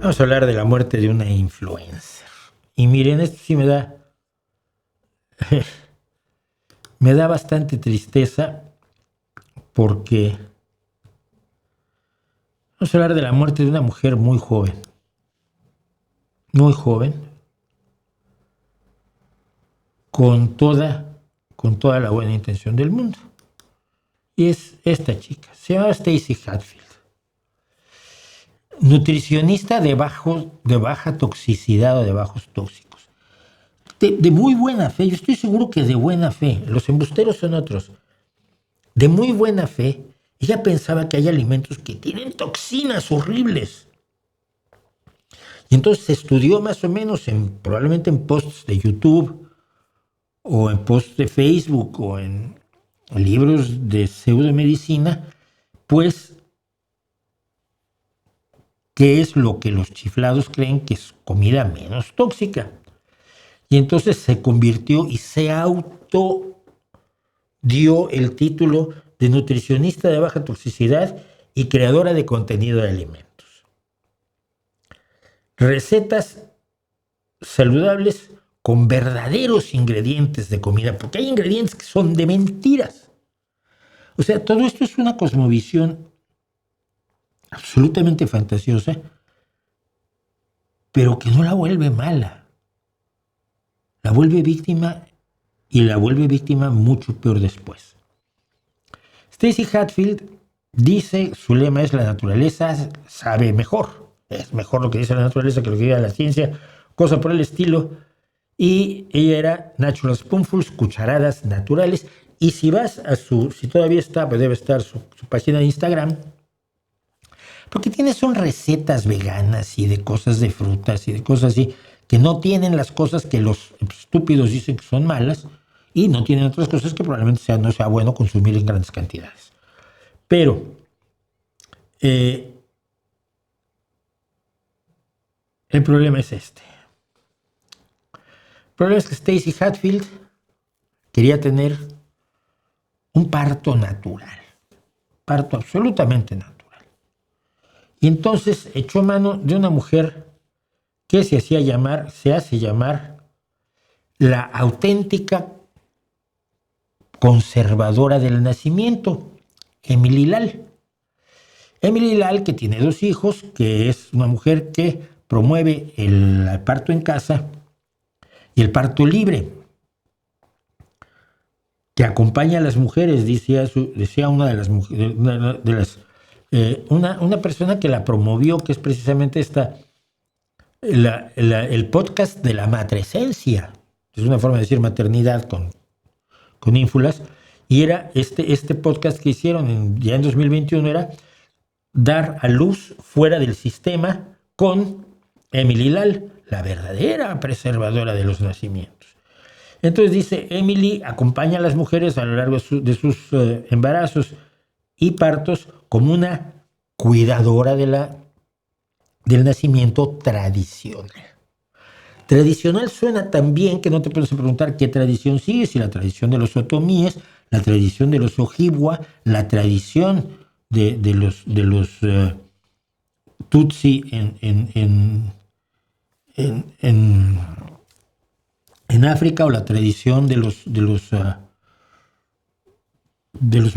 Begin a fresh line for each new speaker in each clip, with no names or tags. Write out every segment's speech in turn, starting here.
Vamos a hablar de la muerte de una influencer. Y miren, esto sí me da bastante tristeza porque vamos a hablar de la muerte de una mujer muy joven, con toda la buena intención del mundo. Y es esta chica, se llama Stacy Hatfield, nutricionista de baja toxicidad o de bajos tóxicos. De muy buena fe, yo estoy seguro que de buena fe, los embusteros son otros. De muy buena fe, ella pensaba que hay alimentos que tienen toxinas horribles. Y entonces estudió más o menos, probablemente en posts de YouTube, o en posts de Facebook, o en libros de pseudomedicina, pues, ¿qué es lo que los chiflados creen que es comida menos tóxica? Y entonces se convirtió y se dio el título de nutricionista de baja toxicidad y creadora de contenido de alimentos. Recetas saludables con verdaderos ingredientes de comida, porque hay ingredientes que son de mentiras. O sea, todo esto es una cosmovisión absolutamente fantasiosa, pero que no la vuelve mala. La vuelve víctima, y la vuelve víctima mucho peor después. Stacy Hatfield dice, su lema es: la naturaleza sabe mejor. Es mejor lo que dice la naturaleza que lo que diga la ciencia, cosa por el estilo. Y ella era Natural Spoonfuls, cucharadas naturales. Y si vas a si todavía está, pues debe estar su página de Instagram, porque son recetas veganas y de cosas de frutas y de cosas así, que no tienen las cosas que los estúpidos dicen que son malas, y no tienen otras cosas que probablemente no sea bueno consumir en grandes cantidades. Pero el problema es este. El problema es que Stacy Hatfield quería tener un parto natural, parto absolutamente natural. Y entonces echó mano de una mujer que se hace llamar la auténtica conservadora del nacimiento, Emily Lal. Emily Lal, que tiene 2 hijos, que es una mujer que promueve el parto en casa y el parto libre, que acompaña a las mujeres, decía una de las mujeres, una persona que la promovió, que es precisamente el podcast de la matresencia. Es una forma de decir maternidad con ínfulas, y era este podcast que hicieron ya en 2021, era dar a luz fuera del sistema con Emily Lal, la verdadera preservadora de los nacimientos. Entonces dice, Emily acompaña a las mujeres a lo largo de sus embarazos y partos como una cuidadora del nacimiento tradicional. Tradicional suena tan bien que no te puedes preguntar qué tradición sigue, si la tradición de los otomíes, la tradición de los ojibwa, la tradición de los tutsi en África, o la tradición de los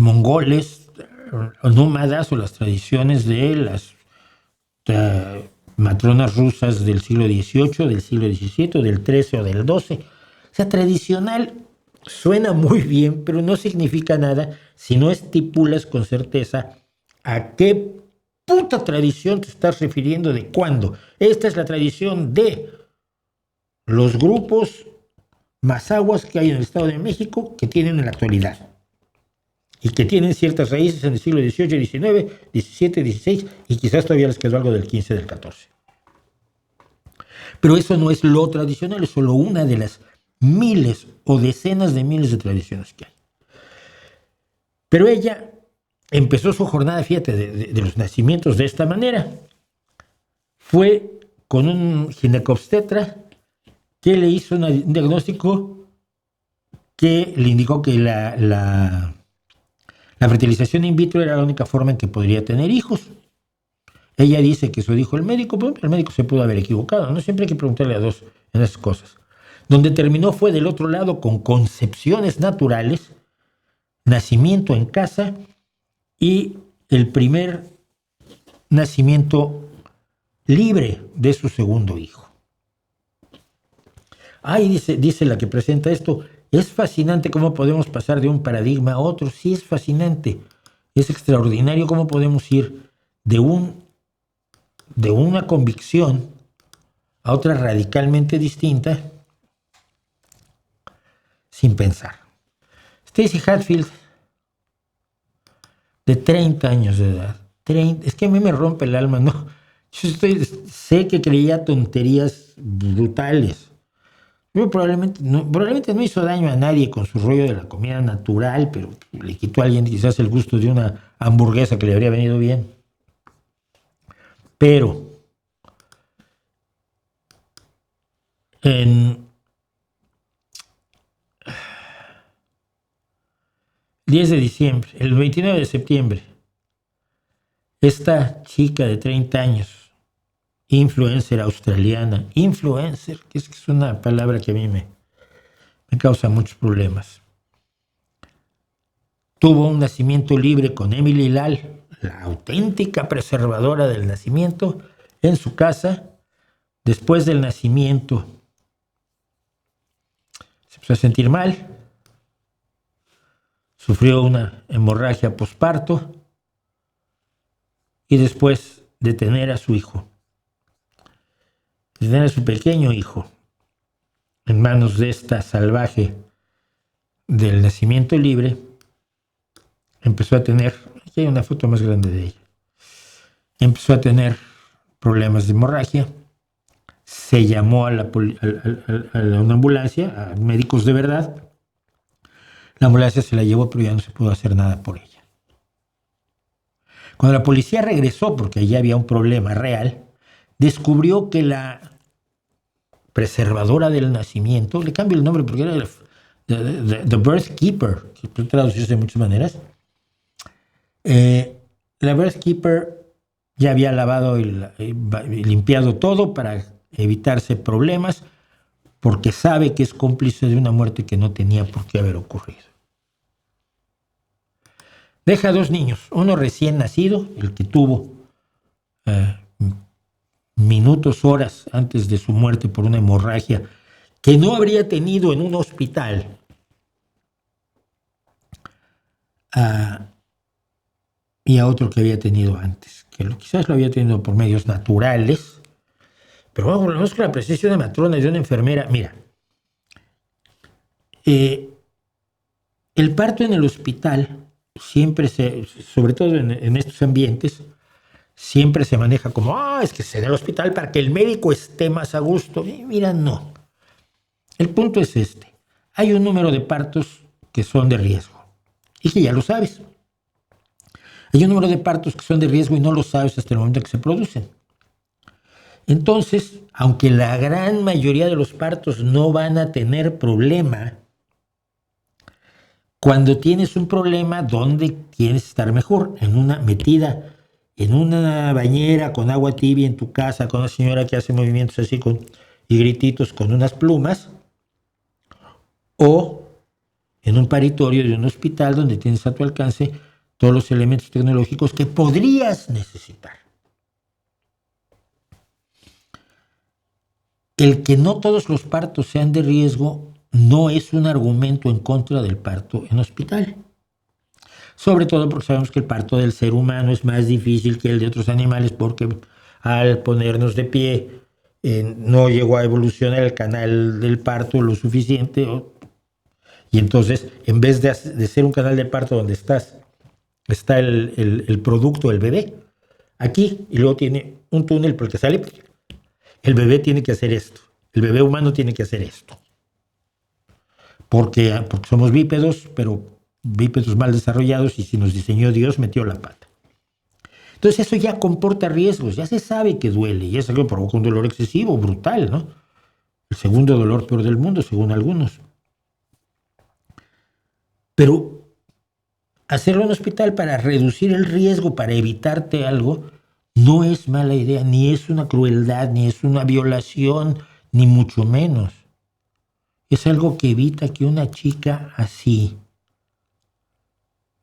mongoles nómadas, o las tradiciones de las matronas rusas del siglo XVIII, del siglo XVII, del XIII o del XII. O sea, tradicional suena muy bien, pero no significa nada si no estipulas con certeza a qué puta tradición te estás refiriendo, de cuándo. Esta es la tradición de los grupos mazahuas que hay en el Estado de México, que tienen en la actualidad y que tienen ciertas raíces en el siglo XVIII, XIX, XVII, XVI, y quizás todavía les quedó algo del XV, del XIV. Pero eso no es lo tradicional, es solo una de las miles o decenas de miles de tradiciones que hay. Pero ella empezó su jornada, fíjate, de los nacimientos de esta manera. Fue con un ginecobstetra que le hizo un diagnóstico que le indicó que la fertilización in vitro era la única forma en que podría tener hijos. Ella dice que eso dijo el médico, pero el médico se pudo haber equivocado, ¿no? Siempre hay que preguntarle a dos en esas cosas. Donde terminó fue del otro lado con concepciones naturales, nacimiento en casa y el primer nacimiento libre de su segundo hijo. Ay, dice la que presenta esto, es fascinante cómo podemos pasar de un paradigma a otro. Sí, es fascinante. Es extraordinario cómo podemos ir de una convicción a otra radicalmente distinta sin pensar. Stacy Hatfield, de 30 años de edad. Es que a mí me rompe el alma, ¿no? Sé que creía tonterías brutales. Yo probablemente no hizo daño a nadie con su rollo de la comida natural, pero le quitó a alguien quizás el gusto de una hamburguesa que le habría venido bien. Pero en 10 de diciembre, el 29 de septiembre, esta chica de 30 años, influencer australiana, influencer, que es una palabra que a mí me causa muchos problemas, tuvo un nacimiento libre con Emily Lal, la auténtica preservadora del nacimiento, en su casa. Después del nacimiento se empezó a sentir mal, sufrió una hemorragia posparto y después de tener a su hijo, de tener a su pequeño hijo en manos de esta salvaje del nacimiento libre, empezó a tener, aquí hay una foto más grande de ella, empezó a tener problemas de hemorragia, se llamó a una ambulancia, a médicos de verdad, la ambulancia se la llevó, pero ya no se pudo hacer nada por ella. Cuando la policía regresó, porque allí había un problema real, descubrió que la preservadora del nacimiento, le cambio el nombre porque era The Birth Keeper, que puede traducirse de muchas maneras. La Birth Keeper ya había lavado y limpiado todo para evitarse problemas, porque sabe que es cómplice de una muerte que no tenía por qué haber ocurrido. Deja 2 niños, uno recién nacido, el que tuvo minutos, horas antes de su muerte por una hemorragia que no habría tenido en un hospital, y a otro que había tenido antes, que quizás lo había tenido por medios naturales, pero vamos con la presencia de una matrona y de una enfermera. Mira, el parto en el hospital siempre sobre todo en estos ambientes, siempre se maneja como, es que es en el hospital para que el médico esté más a gusto. Mira, no. El punto es este. Hay un número de partos que son de riesgo. Y que ya lo sabes. Hay un número de partos que son de riesgo y no lo sabes hasta el momento en que se producen. Entonces, aunque la gran mayoría de los partos no van a tener problema, cuando tienes un problema, ¿dónde tienes que estar mejor? Metida en una bañera con agua tibia en tu casa, con una señora que hace movimientos así y grititos con unas plumas, o en un paritorio de un hospital donde tienes a tu alcance todos los elementos tecnológicos que podrías necesitar. El que no todos los partos sean de riesgo no es un argumento en contra del parto en hospital. Sobre todo porque sabemos que el parto del ser humano es más difícil que el de otros animales, porque al ponernos de pie no llegó a evolucionar el canal del parto lo suficiente, y entonces en vez de ser un canal de parto donde está el producto, el bebé, aquí, y luego tiene un túnel por el que sale, el bebé tiene que hacer esto, el bebé humano tiene que hacer esto, porque somos bípedos, pero bípedos mal desarrollados, y si nos diseñó Dios, metió la pata. Entonces eso ya comporta riesgos, ya se sabe que duele, y es algo que provoca un dolor excesivo, brutal, ¿no? El segundo dolor peor del mundo, según algunos. Pero hacerlo en un hospital para reducir el riesgo, para evitarte algo, No es mala idea, ni es una crueldad, ni es una violación, ni mucho menos. Es algo que evita que una chica así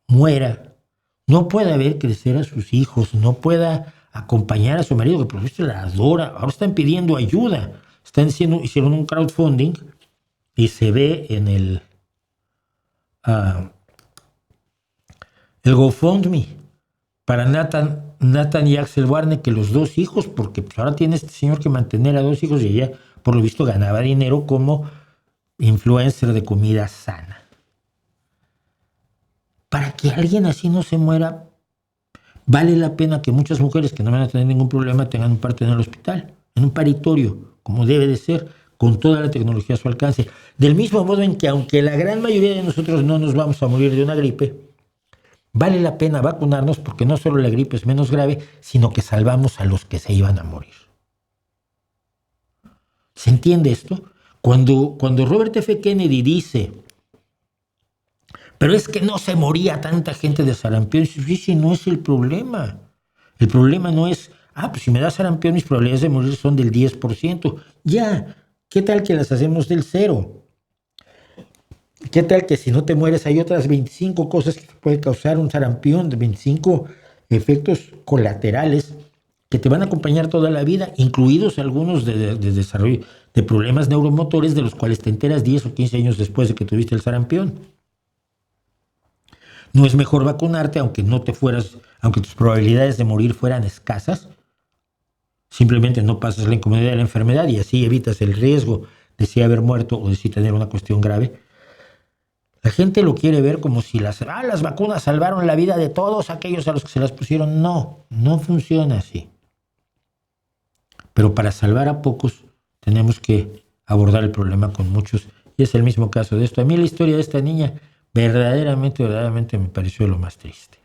muera, no pueda ver crecer a sus hijos, no pueda acompañar a su marido, que por supuesto la adora. Ahora están pidiendo ayuda. Hicieron un crowdfunding y se ve en el GoFundMe para Nathan y Axel Warner, que los dos hijos, porque pues ahora tiene este señor que mantener a dos hijos y ella, por lo visto, ganaba dinero como influencer de comida sana. Para que alguien así no se muera, vale la pena que muchas mujeres que no van a tener ningún problema tengan un parto en el hospital, en un paritorio, como debe de ser, con toda la tecnología a su alcance. Del mismo modo en que, aunque la gran mayoría de nosotros no nos vamos a morir de una gripe, vale la pena vacunarnos porque no solo la gripe es menos grave, sino que salvamos a los que se iban a morir. ¿Se entiende esto? Cuando Robert F. Kennedy dice, pero es que no se moría tanta gente de sarampión, sí, no es el problema. El problema no es, pues si me da sarampión mis probabilidades de morir son del 10%. Ya, ¿qué tal que las hacemos del 0%? ¿Qué tal que si no te mueres hay otras 25 cosas que pueden causar un sarampión, de 25 efectos colaterales que te van a acompañar toda la vida, incluidos algunos de desarrollo de problemas neuromotores de los cuales te enteras 10 o 15 años después de que tuviste el sarampión? ¿No es mejor vacunarte aunque tus probabilidades de morir fueran escasas? Simplemente no pasas la incomodidad de la enfermedad y así evitas el riesgo de sí haber muerto o de sí tener una cuestión grave. La gente lo quiere ver como si las vacunas salvaron la vida de todos aquellos a los que se las pusieron. No funciona así. Pero para salvar a pocos tenemos que abordar el problema con muchos. Y es el mismo caso de esto. A mí la historia de esta niña verdaderamente me pareció lo más triste.